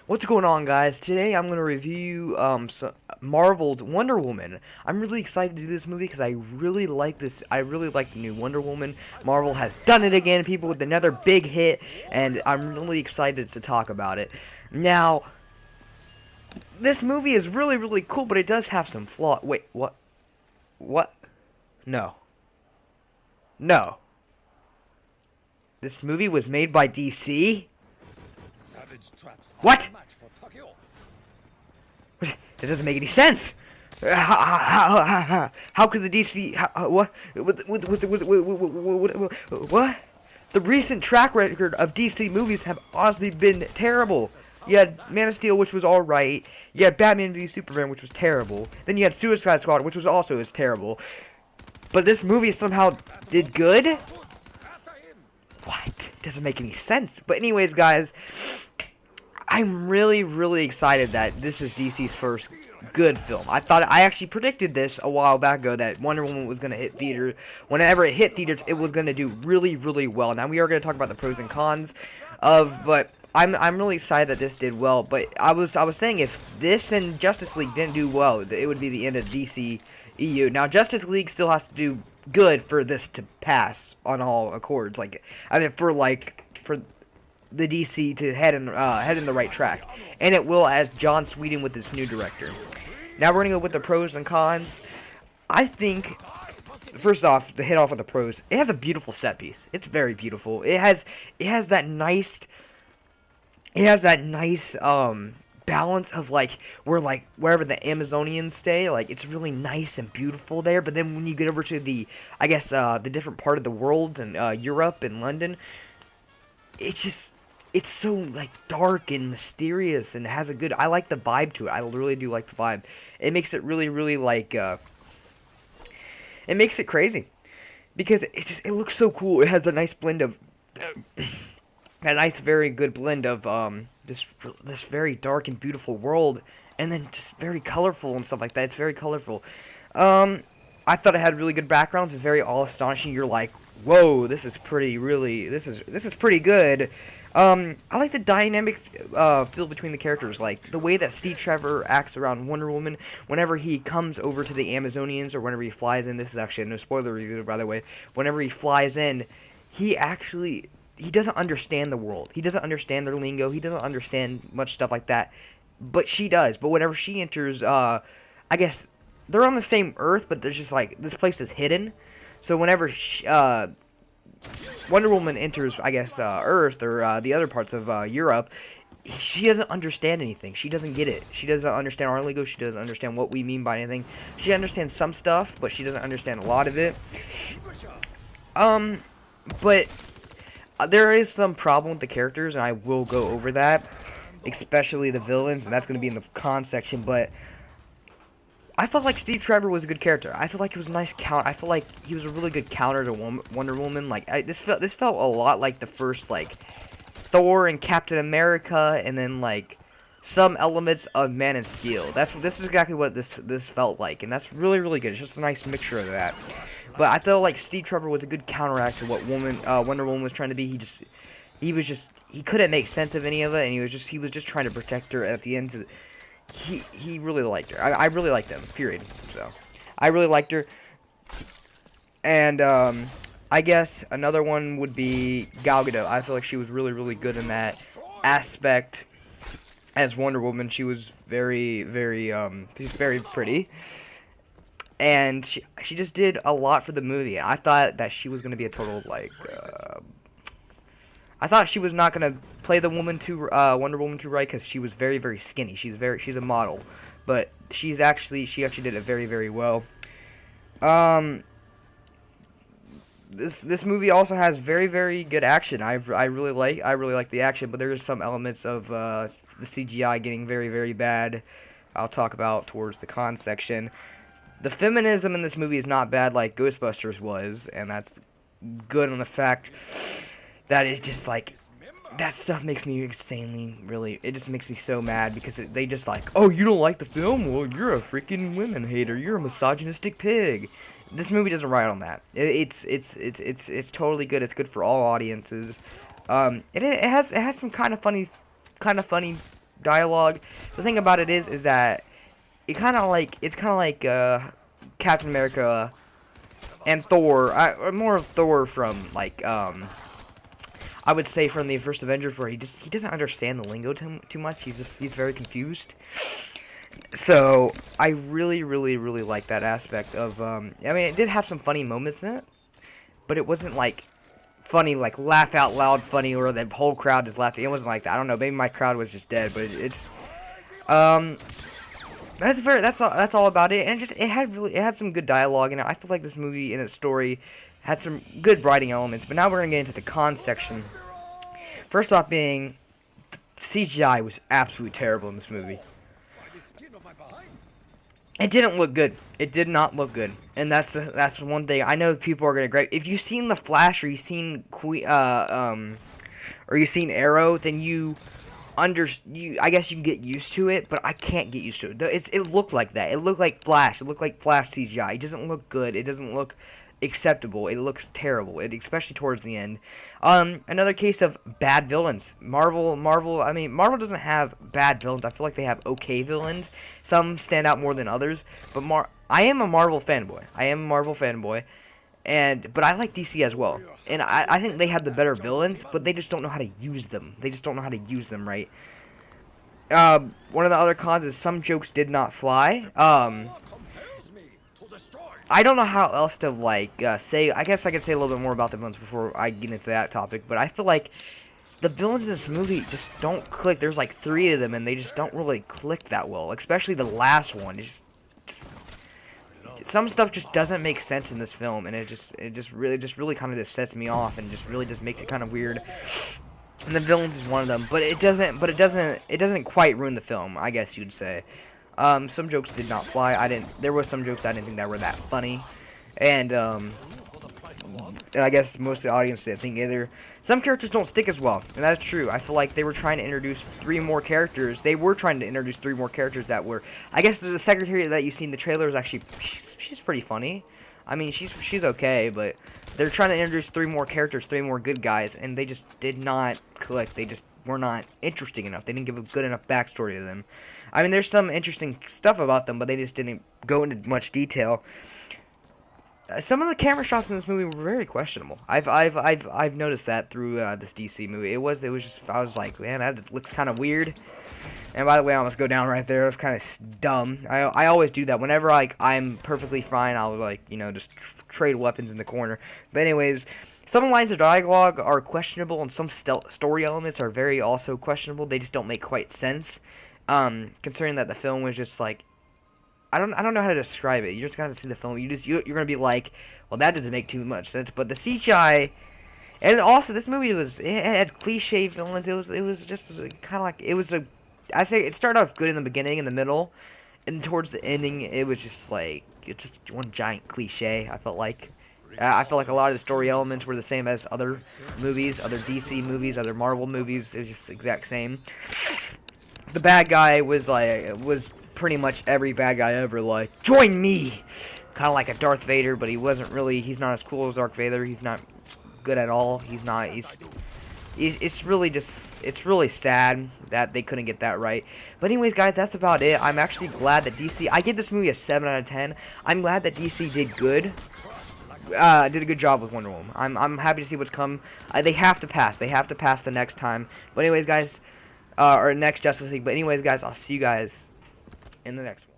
What's going on, guys? Today I'm going to review Marvel's Wonder Woman. I'm really excited to do this movie because I really like this. I really like the new Wonder Woman. Marvel has done it again, people, with another big hit, and I'm really excited to talk about it. Now, this movie is really cool, but it does have some flaws. Wait, what? What? No. No. This movie was made by DC? What? That doesn't make any sense. How could the DC? What? What? The recent track record of DC movies have honestly been terrible. You had Man of Steel, which was alright. You had Batman v Superman, which was terrible. Then you had Suicide Squad, which was also terrible. But this movie somehow did good? What? Doesn't make any sense. But anyways, guys, I'm really excited that this is DC's first good film. I actually predicted this a while back ago that Wonder Woman was going to hit theaters. Whenever it hit theaters, it was going to do really well. Now we are going to talk about the pros and cons but I'm really excited that this did well. But I was saying if this and Justice League didn't do well, it would be the end of DC EU. Now Justice League still has to do good for this to pass on all accords. Like, I mean, for the DC to head in the right track, and it will, as Joss Whedon with this new director. Now we're gonna go with the pros and cons. I think, first off, to hit off with the pros, it has a beautiful set piece. It's very beautiful. It has that nice balance of wherever the Amazonians stay, like it's really nice and beautiful there. But then when you get over to the the different part of the world and Europe and London, it's so like dark and mysterious and has a good. I like the vibe to it. I really do like the vibe. It makes it really like it makes it crazy because it looks so cool. It has a nice blend of a nice, very good blend of this very dark and beautiful world, and then just very colorful and stuff like that. It's very colorful. I thought it had really good backgrounds. It's very all astonishing. You're like, whoa, this is pretty good. I like the dynamic feel between the characters, like the way that Steve Trevor acts around Wonder Woman whenever he comes over to the Amazonians, or whenever he flies in. This is actually no spoiler review, by the way. Whenever he flies in, he doesn't understand the world. He doesn't understand their lingo. He doesn't understand much stuff like that. But she does. But whenever she enters, I guess they're on the same Earth, but there's just like this place is hidden. So whenever Wonder Woman enters, I guess, Earth or the other parts of Europe, she doesn't understand anything. She doesn't get it. She doesn't understand our lingo. She doesn't understand what we mean by anything. She understands some stuff, but she doesn't understand a lot of it. But there is some problem with the characters, and I will go over that, especially the villains, and that's going to be in the con section. But I felt like Steve Trevor was a good character. I feel like it was a nice counter. I feel like he was a really good counter to Wonder Woman. Like this felt a lot like the first Thor and Captain America, and then some elements of Man of Steel. This is exactly what this felt like, and that's really good. It's just a nice mixture of that. But I felt like Steve Trevor was a good counteract to what Wonder Woman was trying to be. He couldn't make sense of any of it, and he was just trying to protect her at the end. He really liked her. I really liked them, period. So I really liked her. And I guess another one would be Gal Gadot. I feel like she was really good in that aspect as Wonder Woman. She was very pretty. And she just did a lot for the movie. I thought that she was going to be a total, I thought she was not going to play the Wonder Woman too right, because she was very skinny. She's a model. But she actually did it very well. This movie also has very good action. I really like the action, but there are some elements of the CGI getting very bad. I'll talk about towards the con section. The feminism in this movie is not bad like Ghostbusters was, and that's good on the fact that it's just that stuff makes me insanely, it just makes me so mad, because they just oh, you don't like the film? Well, you're a freaking women hater. You're a misogynistic pig. This movie doesn't ride on that. It's totally good. It's good for all audiences. It has some kind of funny dialogue. The thing about it is that it's kind of like Captain America and Thor, more of Thor from like I would say from the first Avengers, where he doesn't understand the lingo too much. He's very confused. So I really like that aspect of I mean, it did have some funny moments in it, but it wasn't like funny, like laugh out loud funny, or the whole crowd is laughing. It wasn't like that. I don't know. Maybe my crowd was just dead, but it's that's all about it. And it had some good dialogue in it. I feel like this movie and its story had some good writing elements. But now we're gonna get into the con section. First off, being CGI was absolutely terrible in this movie. It didn't look good. It did not look good, and that's one thing. I know people are gonna if you've seen The Flash, or you've seen or you've seen Arrow, then I guess you can get used to it, but I can't get used to it. It looked like that. It looked like Flash. It looked like Flash CGI. It doesn't look good. It doesn't look acceptable. It looks terrible. Especially towards the end. Another case of bad villains. Marvel. I mean, Marvel doesn't have bad villains. I feel like they have okay villains. Some stand out more than others. But I am a Marvel fanboy. But I like DC as well. And I think they have the better villains, but they just don't know how to use them. Right. One of the other cons is some jokes did not fly. I don't know how else to say. I guess I could say a little bit more about the villains before I get into that topic. But I feel like the villains in this movie just don't click. There's like 3 of them, and they just don't really click that well. Especially the last one. Some stuff just doesn't make sense in this film, and it really kind of just sets me off, and just really just makes it kind of weird. And the villains is one of them, but it doesn't quite ruin the film, I guess you'd say. Some jokes did not fly. There were some jokes I didn't think that were that funny, and I guess most of the audience didn't think either. Some characters don't stick as well, and that is true. I feel like they were trying to introduce 3 more characters. That were, I guess the secretary that you see in the trailer is actually, she's pretty funny. I mean, she's okay, but they're trying to introduce 3 more characters, 3 more good guys, and they just did not click. They just were not interesting enough. They didn't give a good enough backstory to them. I mean, there's some interesting stuff about them, but they just didn't go into much detail. Some of the camera shots in this movie were very questionable. I've noticed that through this DC movie. It was just, I was like, man, that looks kind of weird. And by the way, I almost go down right there. It was kind of dumb. I always do that. Whenever I'm perfectly fine, I'll just trade weapons in the corner. But anyways, some lines of dialogue are questionable, and some story elements are very also questionable. They just don't make quite sense. Considering that the film was just like, I don't know how to describe it. You just gotta see the film. You're gonna be like, well, that doesn't make too much sense. But the CGI, and also this movie it had cliche villains. It was just kind of like I think it started off good in the beginning, in the middle, and towards the ending, it was just like it's just one giant cliche. I felt like a lot of the story elements were the same as other movies, other DC movies, other Marvel movies. It was just the exact same. The bad guy was pretty much every bad guy ever, like, join me! Kind of like a Darth Vader, but he's not as cool as Darth Vader. He's not good at all. It's really sad that they couldn't get that right. But anyways, guys, that's about it. I'm actually glad that DC, I give this movie a 7 out of 10. I'm glad that DC did good. Did a good job with Wonder Woman. I'm happy to see what's come. They have to pass. They have to pass the next time. But anyways, guys, or next Justice League. But anyways, guys, I'll see you guys in the next one.